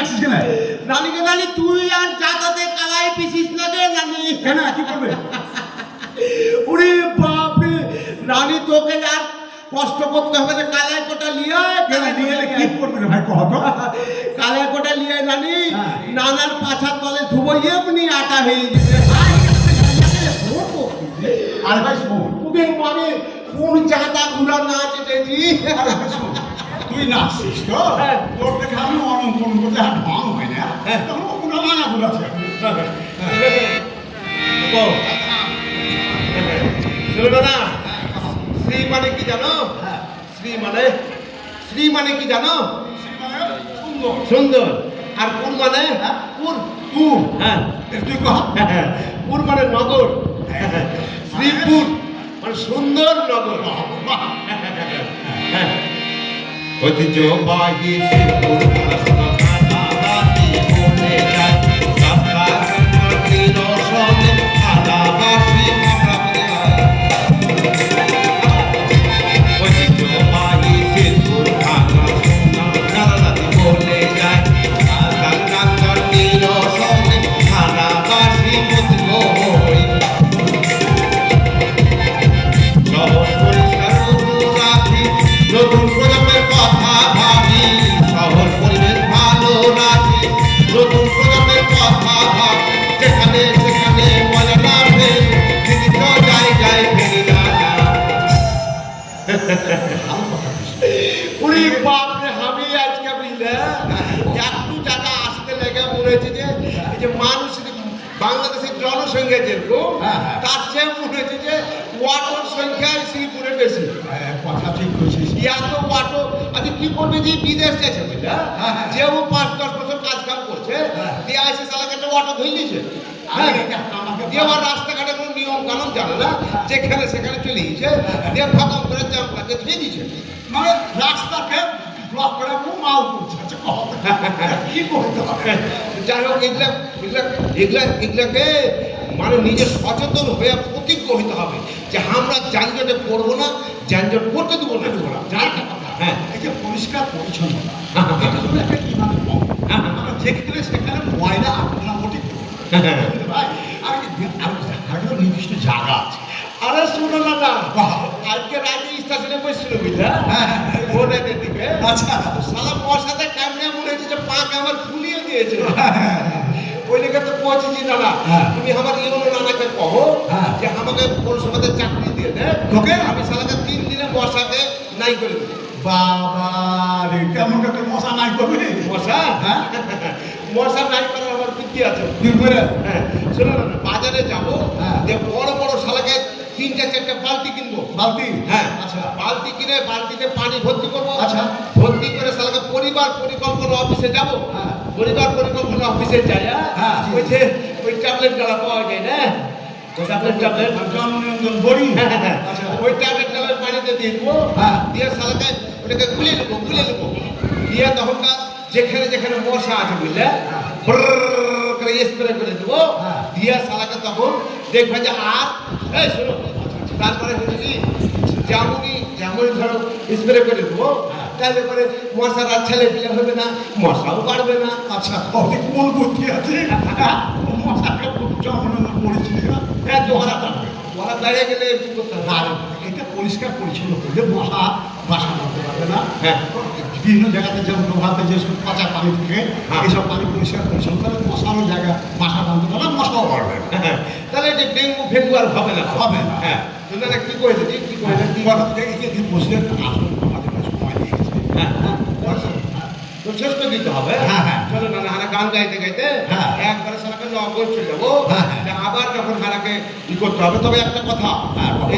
রাখছিস কেন? নানিকে নানি তুই আর জাতাতে কালাই পিছিস না রে নানি। কেন কি করবে? ওরে বাপরে নানি তোকে আর কষ্ট করতে হবে না, কালাই কোটা লিয়ে কেন নিয়ে এলে কি করবে রে ভাই কহ তো? কালাই কোটা লিয়ে নানি হ্যাঁ। নানার পাছার তলে ধুবো এমনি আটা হয়ে যাবে। আর ভাই শোন, ওকে মানে কোন জাতা গুলা না চেটেছি। আরে ভাই শোন, তুই নাচছিস তো? হ্যাঁ। তোর দেখে আমি অনুকরণ করতে আর ঢং হয় না। হ্যাঁ। তখন ওগুলো মানা গুলো আছে। শোনো না, শ্রী মানে কি জানো? শ্রী মানে কি জানো? সুন্দর। সুন্দর। আর পুর মানে পুর। তুই হ্যাঁ তুই কহ। পুর মানে নগর। শ্রীপুর মানে সুন্দর নগর। ঐতিহ্যবাহী শ্রীপুর নতুন প্রজন্মের কথা ভাবি, শহর পরিবেশ ভালো রাখি, নতুন প্রজন্মের কথা ভাবি, যেখানে সেখানে মজা না ফেলি, বিভিন্ন জায়গায় ফেরি না। উনি বাপরে আমি আজকে বুঝলে একটু জায়গা আসতে লেগে মনে হয়েছে যে এই যে মানুষ বাংলাদেশের জনসংখ্যা যেরকম তার চেয়ে মনে হয়েছে যে ওয়াটোর সংখ্যা শ্রীপুরে বেশি। কথা ঠিক বলছিস। এত ওয়াটো আজ কি করবে যে বিদেশ গেছে বুঝলা, যে ও 5-10 বছর কাজ কাম করছে দিয়ে আসে সালাকে একটা ওয়াটো ধরে নিয়েছে। দিয়ে আবার রাস্তাঘাটে কোনো নিয়ম কানুন জানে না, যেখানে সেখানে চলে গেছে, দিয়ে খতম করে জামটাকে ধুয়ে দিয়েছে। মানে রাস্তাকে ব্লক করে মাল করছে। আচ্ছা কহ কি করতে হবে? যাই হোক এগুলাকে মানে নিজে সচেতন হয়ে প্রতিজ্ঞ হইতে হবে যে আমরা যানজটে পড়বো না, যানজট করতে দেবো না। যার একটা কথা, হ্যাঁ এই যে পরিষ্কার পরিচ্ছন্নতা, এটা হলো একটা ইমানের পথ। আমরা যেখানে সেখানে ময়লা আবর্জনা মোটে করি না। ভাই আর একটা নির্দিষ্ট জায়গা আছে। আরে শুনো না না, আজকে রাতে স্টেশনে বসছিল বুঝলা, ভোরের দিকে। আচ্ছা সালা বর্ষাতে ক্যামেরা মনে হচ্ছে যে পা আমার ফুলিয়ে দিয়েছে। ওই লেগে তো পৌঁছেছি দাদা, তুমি আমার ইউনো নানাকে কহো যে আমাকে কোন সময় চাকরি দিয়ে দেয় তোকে আমি সালাকে 3 দিনে বর্ষাতে নাই করে দেবো। বাবা রে, কেমন একটা মশা নাই করবে? মশা হ্যাঁ মশা নাই করার আমার বুদ্ধি আছে। কি করে? হ্যাঁ শোনো না, বাজারে যাবো, হ্যাঁ। যে বড় বড় শালাকে 3-4 বালতি কিনবো। বালতি? হ্যাঁ আচ্ছা বালতি কিনে বালতিতে পানি ভর্তি করবো। আচ্ছা। ভর্তি করে শালাকে পরিবার পরিকল্পনা অফিসে যাবো। হ্যাঁ। পরিবার পরিকল্পনা অফিসে যাই, হ্যাঁ। ওই যে ওই ট্যাবলেট গালা পাওয়া যায় না, ট্যাবলেট জননিয়ন্ত্রণ বড়ি। আচ্ছা ওই ট্যাবলেট গালা পানিতে দিয়ে দেবো। হ্যাঁ। দিয়ে শালাকে ওটাকে গুলে নেবো দিয়ে তখনকার যেখানে যেখানে মশা আছে বুঝলে করে স্প্রে করে দেবো। হ্যাঁ। দিয়ে শালাকে তখন দেখবে যে আর এই শোনো, তারপরে হচ্ছে কি যেমনই ধরো স্প্রে করে দেবো, তাহলে করে মশার আর ছেলে পিলে হবে না, মশাও বাড়বে না। আচ্ছা তবে কোন বুদ্ধি আছে? মশাকে জননিয়ন্ত্রণ পরিস্থিতি হ্যাঁ তো ওরা দাঁড়িয়ে গেলে কি করতে হবে? আর এটা পরিষ্কার পরিচ্ছন্ন করলে মশা বাসা করতে পারবে না। হ্যাঁ। বিভিন্ন জায়গাতে যেমন প্রভাতে যেসব কাঁচা পানি থাকে হ্যাঁ। এইসব পানি পরিষ্কার পরিচ্ছন্ন করে মশারও জায়গা বাসা বাঁধতে পারলে মশাও বাড়বে না। হ্যাঁ, তাহলে যে ডেঙ্গু ফেঙ্গু আর হবে না। হবে না। হ্যাঁ তোমরা কি করে দিচ্ছি কি করে দিচ্ছি? বসলে আসলে আমাদের কাছে সময় দিয়ে গেছে। হ্যাঁ তো শেষ করে দিতে হবে। হ্যাঁ, হ্যাঁ। চলো না হারা গান গাইতে গাইতে হ্যাঁ। একবারে সারাকে নগর চলে যাবো। হ্যাঁ, হ্যাঁ। আবার যখন হারাকে ই করতে হবে, তবে একটা কথা, হ্যাঁ, বলো।